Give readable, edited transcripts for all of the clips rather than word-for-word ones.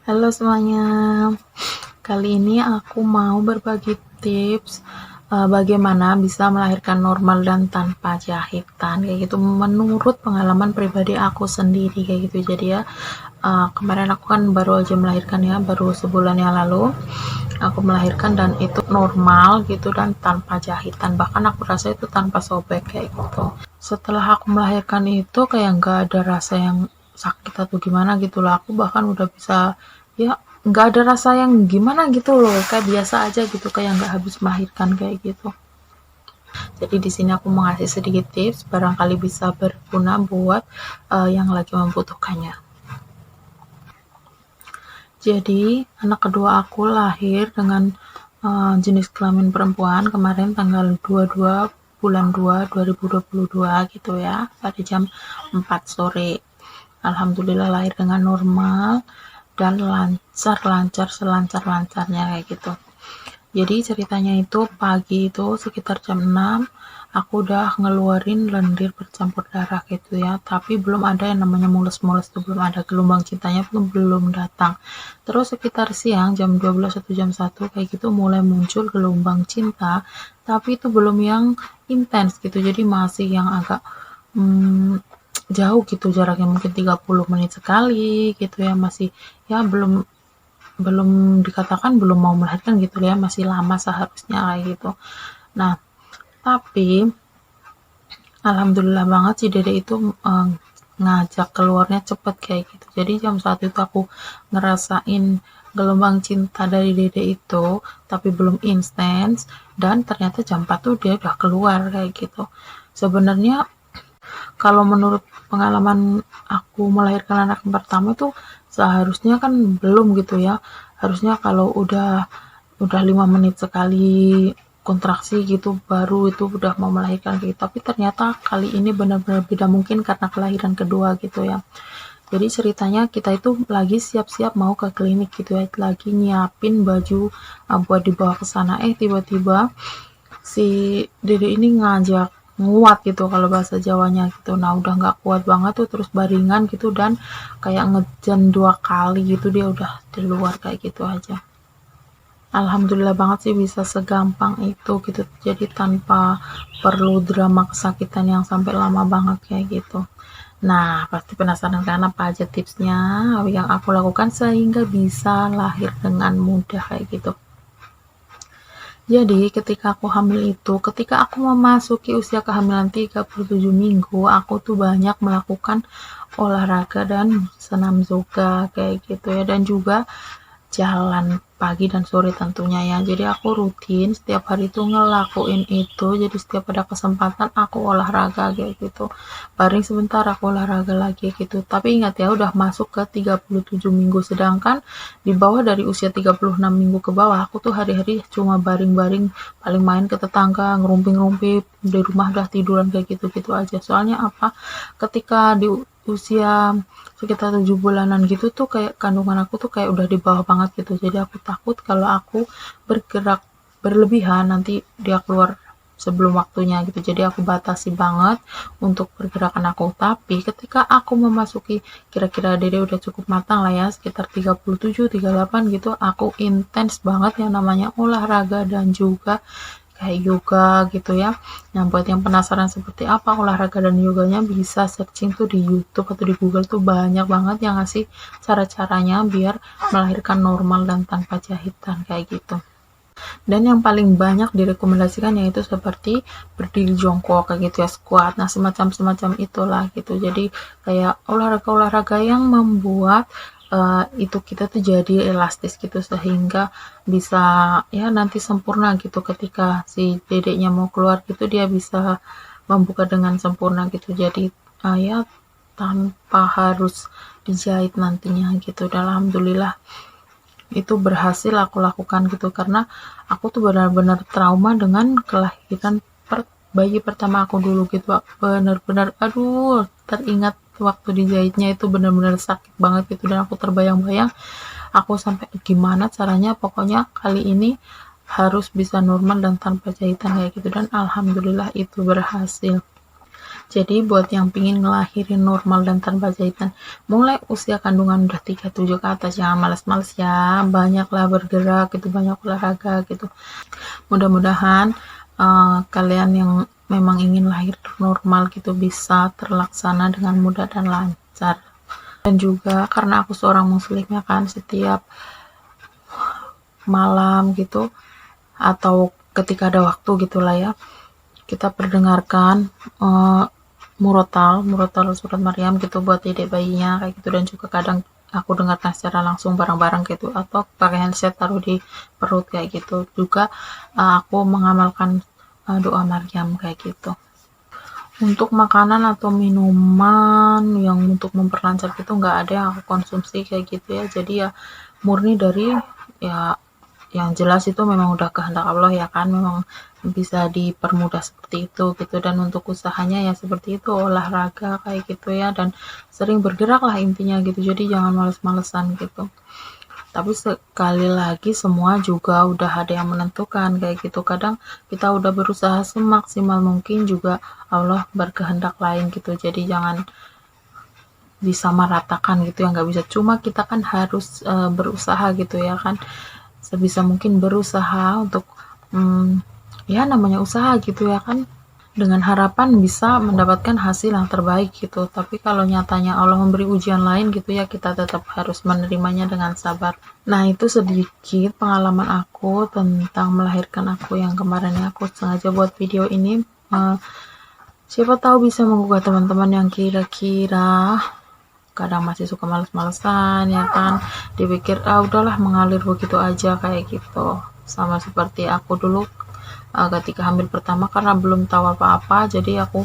Halo semuanya, kali ini aku mau berbagi tips bagaimana bisa melahirkan normal dan tanpa jahitan kayak gitu menurut pengalaman pribadi aku sendiri kayak gitu. Jadi ya, kemarin aku kan baru aja melahirkan ya, baru sebulan yang lalu aku melahirkan dan itu normal gitu dan tanpa jahitan, bahkan aku rasa itu tanpa sobek kayak gitu. Setelah aku melahirkan itu kayak nggak ada rasa yang sakit atau gimana gitu loh, aku bahkan udah bisa ya nggak ada rasa yang gimana gitu loh, kayak biasa aja gitu, kayak nggak habis melahirkan kayak gitu. Jadi di sini aku mau ngasih sedikit tips barangkali bisa berguna buat yang lagi membutuhkannya. Jadi anak kedua aku lahir dengan jenis kelamin perempuan kemarin tanggal 22 bulan 2 2022 gitu ya, pada jam 4 sore. Alhamdulillah lahir dengan normal dan lancar selancar-lancarnya kayak gitu. Jadi ceritanya itu pagi itu sekitar jam 6 aku udah ngeluarin lendir bercampur darah gitu ya, tapi belum ada yang namanya mules-mules tuh, belum ada, gelombang cintanya pun belum datang. Terus sekitar siang jam 12 atau jam 1 kayak gitu mulai muncul gelombang cinta, tapi itu belum yang intens gitu, jadi masih yang agak jauh gitu jaraknya, mungkin 30 menit sekali gitu ya, masih ya belum belum dikatakan belum mau melahirkan gitu ya, masih lama seharusnya kayak gitu. Nah, tapi alhamdulillah banget si dede itu ngajak keluarnya cepet kayak gitu. Jadi jam 1 itu aku ngerasain gelombang cinta dari dede itu, tapi belum intens, dan ternyata jam 4 tuh dia udah keluar kayak gitu. Sebenarnya kalau menurut pengalaman aku melahirkan anak pertama itu seharusnya kan belum gitu ya, harusnya kalau udah 5 menit sekali kontraksi gitu baru itu udah mau melahirkan gitu, tapi ternyata kali ini benar-benar beda, mungkin karena kelahiran kedua gitu ya. Jadi ceritanya kita itu lagi siap-siap mau ke klinik gitu ya, lagi nyiapin baju buat dibawa ke sana, tiba-tiba si dede ini ngajak nguat gitu kalau bahasa Jawanya gitu. Nah udah nggak kuat banget tuh, terus baringan gitu dan kayak ngejan 2 kali gitu, dia udah di luar kayak gitu aja. Alhamdulillah banget sih bisa segampang itu gitu, jadi tanpa perlu drama kesakitan yang sampai lama banget kayak gitu. Nah pasti penasaran kan apa aja tipsnya yang aku lakukan sehingga bisa lahir dengan mudah kayak gitu. Jadi ketika aku hamil itu, ketika aku memasuki usia kehamilan 37 minggu, aku tuh banyak melakukan olahraga dan senam yoga kayak gitu ya, dan juga jalan pagi dan sore tentunya ya. Jadi aku rutin setiap hari itu ngelakuin itu. Jadi setiap ada kesempatan aku olahraga kayak gitu. Baring sebentar aku olahraga lagi gitu. Tapi ingat ya, udah masuk ke 37 minggu, sedangkan di bawah dari usia 36 minggu ke bawah aku tuh hari-hari cuma baring-baring, paling main ke tetangga, ngerumpi-ngerumpi di rumah, udah tiduran kayak gitu-gitu aja. Soalnya apa? Ketika di usia sekitar 7 bulanan gitu tuh kayak kandungan aku tuh kayak udah di bawah banget gitu, jadi aku takut kalau aku bergerak berlebihan nanti dia keluar sebelum waktunya gitu, jadi aku batasi banget untuk pergerakan aku. Tapi ketika aku memasuki kira-kira dede udah cukup matang lah ya, sekitar 37 38 gitu, aku intens banget yang namanya olahraga dan juga kayak yoga gitu ya. Nah, buat yang penasaran seperti apa olahraga dan yoganya, bisa searching tuh di YouTube atau di Google, tuh banyak banget yang ngasih cara-caranya biar melahirkan normal dan tanpa jahitan kayak gitu. Dan yang paling banyak direkomendasikan yaitu seperti berdiri jongkok kayak gitu ya, squat. Nah, semacam-semacam itulah gitu. Jadi kayak olahraga-olahraga yang membuat itu kita tuh jadi elastis gitu, sehingga bisa ya nanti sempurna gitu, ketika si dedeknya mau keluar gitu dia bisa membuka dengan sempurna gitu. Jadi ya tanpa harus dijahit nantinya gitu. Dan alhamdulillah itu berhasil aku lakukan gitu, karena aku tuh benar-benar trauma dengan kelahiran bayi pertama aku dulu gitu. Benar-benar aduh, teringat waktu dijahitnya itu benar-benar sakit banget gitu, dan aku terbayang-bayang aku sampai gimana caranya, pokoknya kali ini harus bisa normal dan tanpa jahitan kayak gitu, dan alhamdulillah itu berhasil. Jadi buat yang pingin ngelahirin normal dan tanpa jahitan, mulai usia kandungan udah 37 ke atas, jangan males-males ya, banyaklah bergerak gitu, banyak olahraga gitu. Mudah-mudahan kalian yang memang ingin lahir normal gitu bisa terlaksana dengan mudah dan lancar. Dan juga karena aku seorang muslim ya kan, setiap malam gitu atau ketika ada waktu gitulah ya, kita perdengarkan murotal surat Maryam gitu buat dedek bayinya kayak gitu, dan juga kadang aku dengarkan secara langsung bareng-bareng gitu, atau pakai handset taruh di perut kayak gitu. Juga aku mengamalkan doa Maryam kayak gitu. Untuk makanan atau minuman yang untuk memperlancar gitu nggak ada yang aku konsumsi kayak gitu ya, jadi ya murni dari ya yang jelas itu memang udah kehendak Allah ya kan, memang bisa dipermudah seperti itu gitu. Dan untuk usahanya ya seperti itu, olahraga kayak gitu ya, dan sering bergerak lah intinya gitu, jadi jangan males-malesan gitu. Tapi sekali lagi semua juga udah ada yang menentukan kayak gitu, kadang kita udah berusaha semaksimal mungkin juga Allah berkehendak lain gitu, jadi jangan disamaratakan gitu ya, nggak bisa cuma kita kan harus berusaha gitu ya kan, sebisa mungkin berusaha untuk ya namanya usaha gitu ya kan, dengan harapan bisa mendapatkan hasil yang terbaik gitu. Tapi kalau nyatanya Allah memberi ujian lain gitu ya, kita tetap harus menerimanya dengan sabar. Nah, itu sedikit pengalaman aku tentang melahirkan aku yang kemarin ya, aku sengaja buat video ini. Siapa tahu bisa menggugah teman-teman yang kira-kira kadang masih suka males-malesan ya kan, dipikir udahlah mengalir begitu aja kayak gitu, sama seperti aku dulu ketika hamil pertama, karena belum tahu apa-apa, jadi aku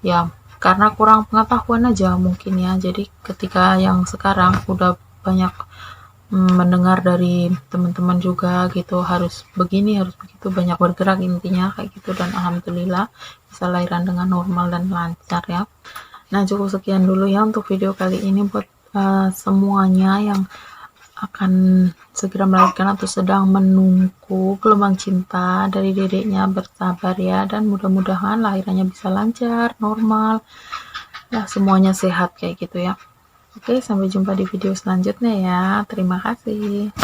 ya karena kurang pengetahuan aja mungkin ya, jadi ketika yang sekarang udah banyak mendengar dari teman-teman juga gitu, harus begini harus begitu, banyak bergerak intinya kayak gitu, dan alhamdulillah bisa lahiran dengan normal dan lancar ya. Nah, cukup sekian dulu ya untuk video kali ini buat semuanya yang akan segera melahirkan atau sedang menunggu gelombang cinta dari dedeknya, bersabar ya, dan mudah-mudahan lahirannya bisa lancar, normal, ya semuanya sehat kayak gitu ya. Oke, sampai jumpa di video selanjutnya ya. Terima kasih.